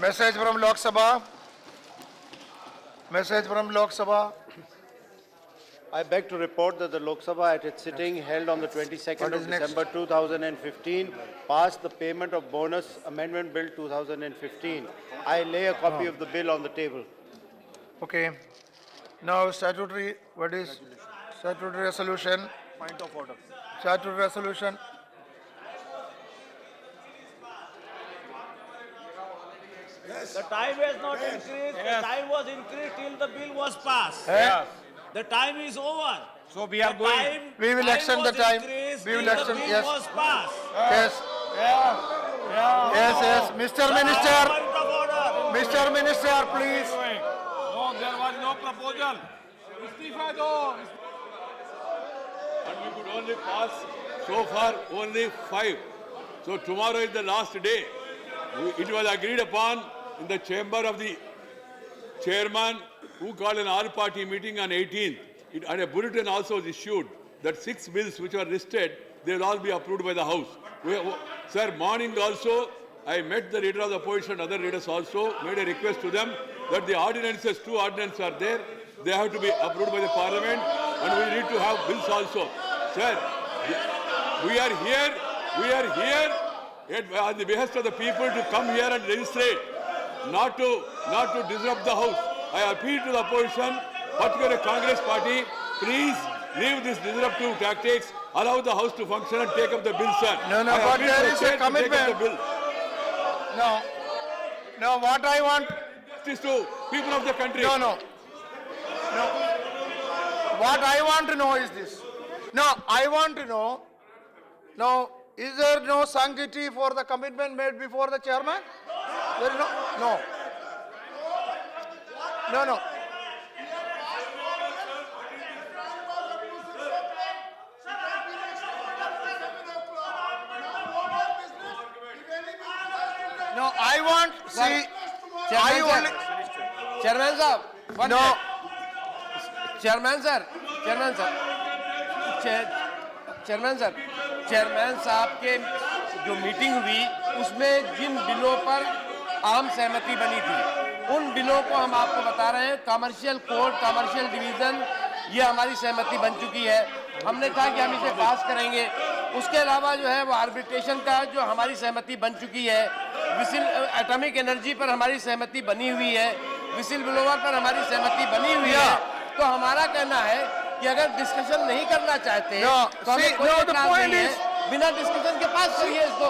Message from Lok Sabha. Message from Lok Sabha. I beg to report that the Lok Sabha at its sitting held on the 22nd What of is next? December 2015 passed the Payment of Bonus Amendment Bill 2015. I lay a copy of the bill on the table. Okay. Now statutory, what is statutory resolution? Point of order. Statutory resolution. The time has not increased. The time was increased till the bill was passed. Yes. The time is over. So we are The going. time- We will extend the was time. increased We will till extend, the yes. bill was passed. Yes. Yes. Mr. Minister. Point of order. Mr. Minister, please. No, there was no proposal. Istifa do. And we could only pass so far only 5. So tomorrow is the last day. It was agreed upon in the chamber of the chairman who called an all-party meeting on 18th. And a bulletin also was issued that 6 bills which were listed, they will all be approved by the House. Sir, morning also, I met the leader of the opposition, other leaders also, made a request to them that the ordinances, 2 ordinances are there, they have to be approved by the parliament, and we need to have bills also. Sir, we are here at the behest of the people to come here and legislate, not to disrupt the House. I appeal to the opposition, particularly Congress party, please leave this disruptive tactics, allow the House to function and take up the bill, sir. No, I but appeal there to the is a state to take up commitment. the bill. No. No, what I want. Justice to people of the country. No. What I want to know is this. No, I want to know. Now, is there no sanctity for the commitment made before the chairman? There is no. No. No, I want, see, I only, chairman साहब no, chairman साहब के जो meeting हुई उसमें जिन बिलों पर आम सहमति बनी थी उन बिलों को हम आपको बता रहे हैं। कमर्शियल कोड, कमर्शियल डिवीजन, ये हमारी सहमति बन चुकी है। हमने कहा कि हम इसे पास करेंगे। उसके अलावा जो है वो आर्बिट्रेशन का जो हमारी सहमति बन चुकी है, विसिल एटॉमिक एनर्जी पर हमारी सहमति बनी हुई है, विसिल ब्लोअर पर हमारी सहमति बनी हुई है। तो हमारा कहना है कि अगर डिस्कशन नहीं करना चाहते No, तो हमें see, कोई no, the इतराज point नहीं है, is- बिना डिस्कशन के पास करिए इसको।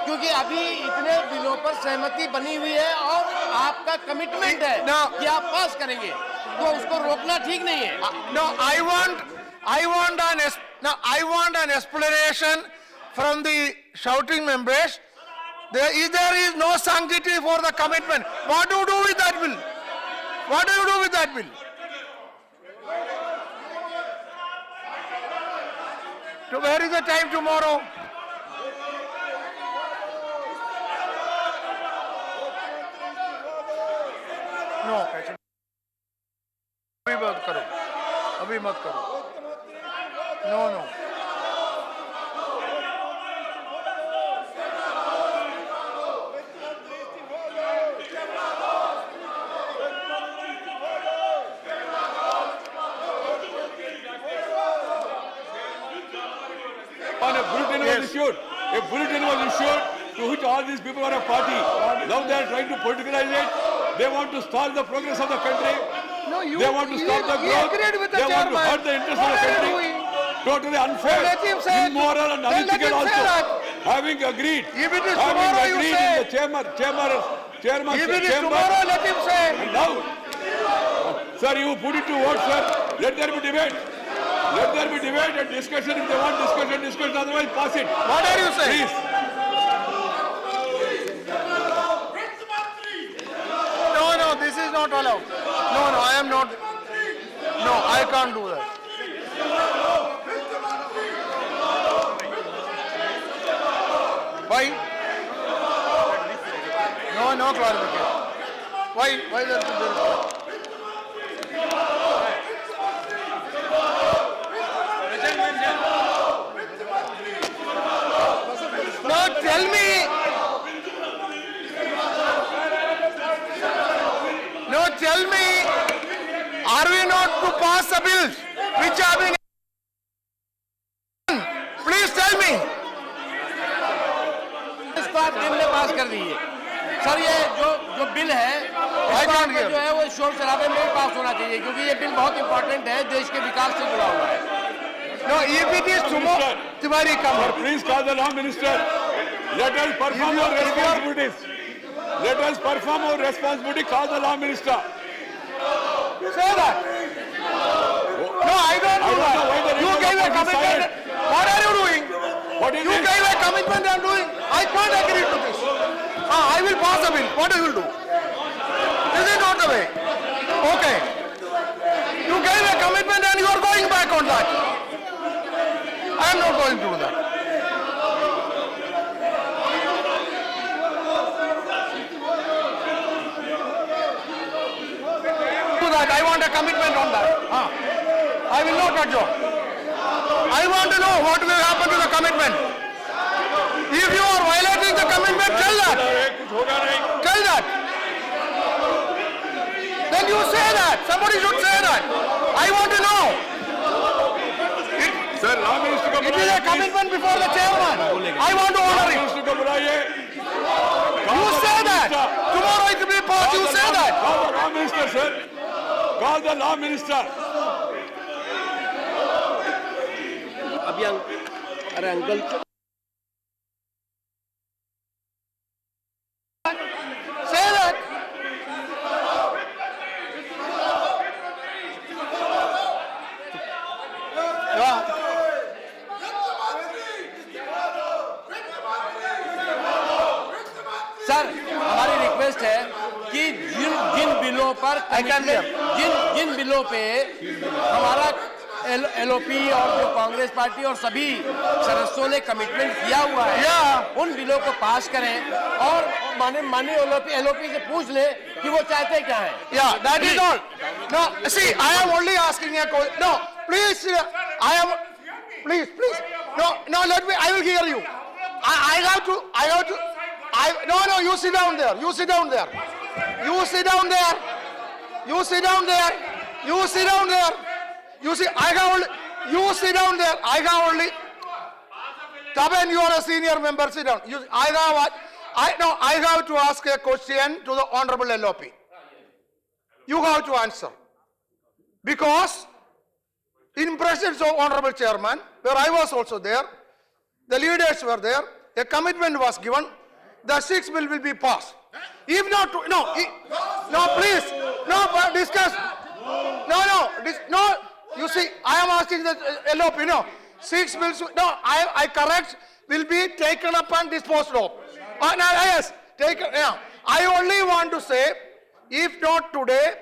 क्योंकि अभी इतने बिलों पर सहमति बनी हुई है और आपका कमिटमेंट है No. कि आप पास करेंगे, तो उसको रोकना ठीक नहीं है। no, I want an explanation from the shouting members. There is no sanctity for the commitment. What do you do with that bill? What do you do with that bill? So where is the time tomorrow? No. अभी मत करो। No. And a bulletin was issued. A bulletin was issued to which all these people are a party. Now they are trying to politicalize it. They want to stall the progress of the country. No, you. They want to stop the he growth. agreed with the They want to chairman. hurt the interest of What the are you country. doing? Totally unfair, Let him say it. immoral and Then let unethical him say also. that. Having agreed, If it is having tomorrow, you agreed say. in the chairman If it is chamber. tomorrow, let him say. And now, sir, you put it to vote, sir. Let there be debate. Let there be debate and discussion. If they want discussion, otherwise pass it. What are you saying? Please. No, this is not allowed. No, I am not. No, I can't do that. Why? No clarification. Why there is No, tell me. the bills which have been. Please tell me. इसको आप दिन में पास कर दीजिए sir. ये जो bill है इसको आपको जो है वो शोर शराबे में पास होना चाहिए, क्योंकि ये बिल बहुत इंपॉर्टेंट है, देश के विकास से जुड़ा हुआ है। No, if it is tomorrow, Tiwari, come Sir, on. please call the law minister. Let us perform our responsibilities. Let us perform our responsibility. Call the law minister. Say that. No, I don't do I don't know why the that. You regular gave a person commitment. decided. What are you doing? What is You it? gave a commitment I am doing. I can't agree to this. I will pass a bill. What I will do? This is not the way. Okay. You gave a commitment and you are going back on that. I am not going to do that. Do that. I want a commitment on that. I will not adjourn. I want to know what will happen to the commitment. If you are violating the commitment, tell that. कुछ होगा नहीं. Tell that. Then you say that. Somebody should say that. I want to know. Sir, law minister को It is बुलाइए, a commitment before the chairman. I want to law honor it. minister को बुलाइए. You say that. Tomorrow it will be passed. You say that. Call the law minister, sir. Call the law minister. अभी अरे uncle Say that. Yeah. Sir हमारी request है कि जिन बिलों पर जिन बिलों पे हमारा एलओपी और जो कांग्रेस पार्टी और सभी सदस्यों ने कमिटमेंट किया हुआ है उन बिलों को पास करें और माननीय एलओपी से पूछ ले कि वो चाहते क्या है। Yeah, that is all. No, see, I am only asking a question. No, please, I am, please. No, let me, I will hear you. I have to, no, you sit down there. You sit down there. You sit down there. You sit down there. You sit down there. You see, I have only, you sit down there. I have only, Taban, you are a senior member, sit down. I have to ask a question to the Honorable LOP. You have to answer. Because in presence of Honorable Chairman, where I was also there, the leaders were there, a commitment was given, the 6th bill will be passed. If not, please, but discuss. No, you see, I am asking the LOP, 6 bills, I correct, will be taken up and disposed of. Yes, taken, yeah. I only want to say, if not today,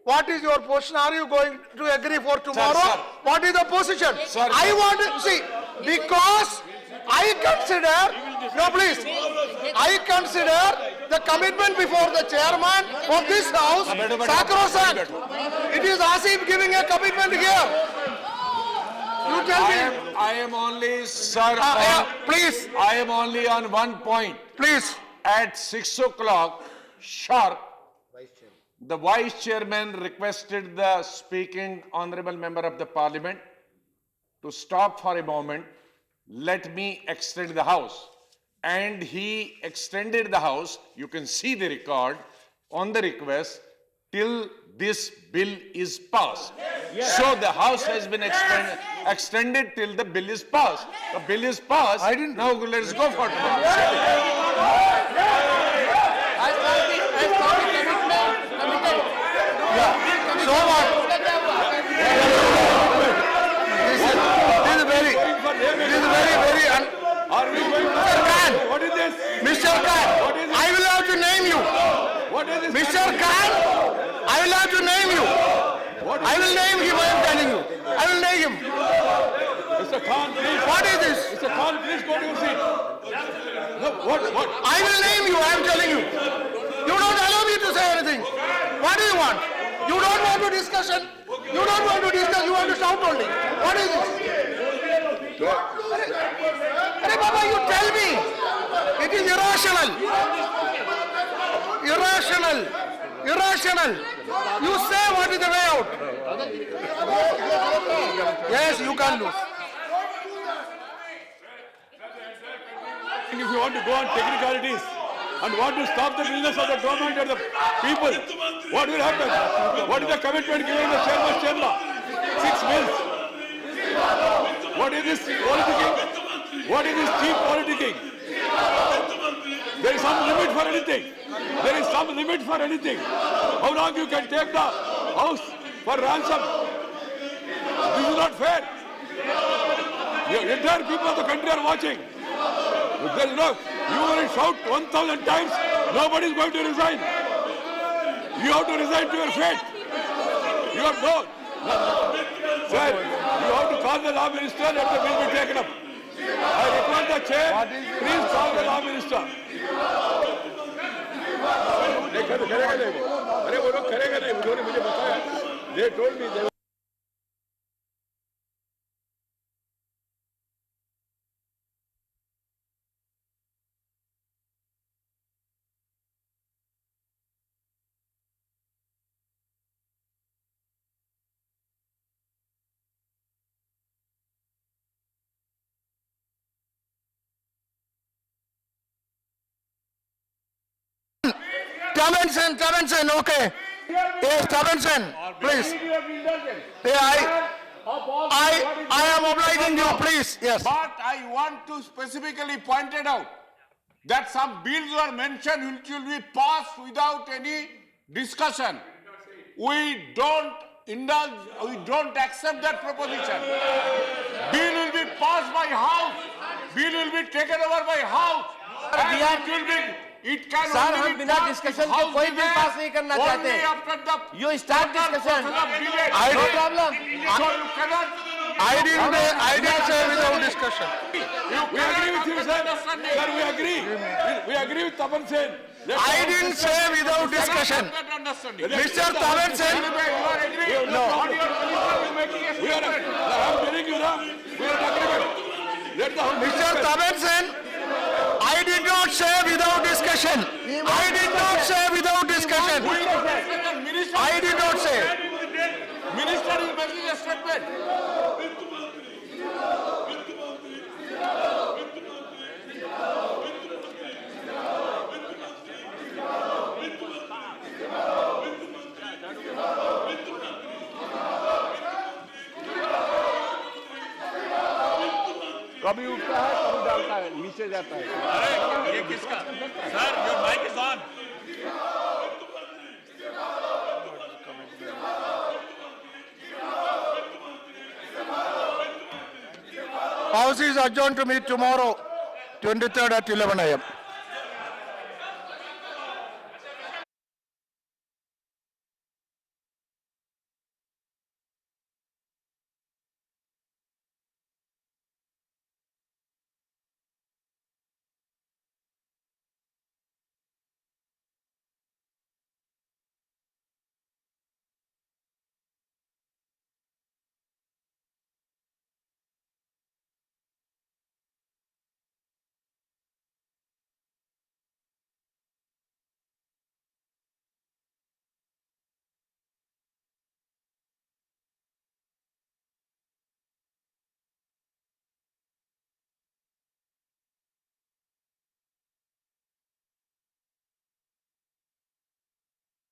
what is your position? Are you going to agree for tomorrow? Sir. What is the position? Sir, I want to see, because I consider, no please, I consider the commitment before the chairman of this house sacrosanct. It is as if giving a commitment here. You tell me. I am only, sir, Please, I am only on one point. please. At 6 o'clock sharp, the vice chairman requested the speaking honorable member of the parliament to stop for a moment. Let me extend the house. And he extended the house, you can see the record, on the request, till this bill is passed. So the house has been extended till the bill is passed. The bill is passed. Now let's go for So what? This is very, Are we going to? Mr. Khan, What is this? Mr. Khan, I will have to name you. What is this? Mr. Khan, I will have to name you. I will name him, I am telling you. I will name him. Mr. Khan, please. What is this? Mr. Khan, please go to your seat. No, what? I will name you, I am telling you. You don't allow me to say anything. What do you want? You don't want to discussion. You don't want to discuss, you want to shout only. What is this? Arey Baba, you tell me. It is irrational. Irrational. irrational. You say what is the way out. Yes, you can lose. If you want to go on technicalities and want to stop the business of the government or the people, what will happen? What is the commitment given in the chairman's chamber? 6 bills. What is this politicking? What is this cheap politicking? There is some limit for anything. There is some limit for anything. How long you can take the house for ransom? This is not fair. The entire people of the country are watching. There is no, you will shout 1,000 times, nobody is going to resign. You have to resign to your fate. You have no. Sir, you have to call the law minister, let the bill be taken up. I request the chair, please call the law minister. They told me they Tabenson, okay. Yes, Tabenson, please. Yeah, I am obliging you, please. Yes. But I want to specifically point it out that some bills were mentioned which will be passed without any discussion. We don't indulge, we don't accept that proposition. Bill will be passed by House. Bill will be taken over by House. And it will be, it can sir only हम be बिना passed discussion if के House कोई bill debate पास नहीं करना only चाहते after the you start discussion no problem So you cannot. I didn't say without discussion. We agree with you, sir. Sir, we agree. We agree with Tapan Sen. I didn't say without discussion. Mr. Tabenson, No. We are, I'm telling you now, we are in agreement. Let the House. Mr. Tabenson, I did not say without discussion. I did not say without discussion. I did not say. Minister is making a statement. कभी उठता है कभी डालता है नीचे जाता है अरे ये किसका sir your mic is on House is adjourned to meet tomorrow, 23rd at 11 a.m.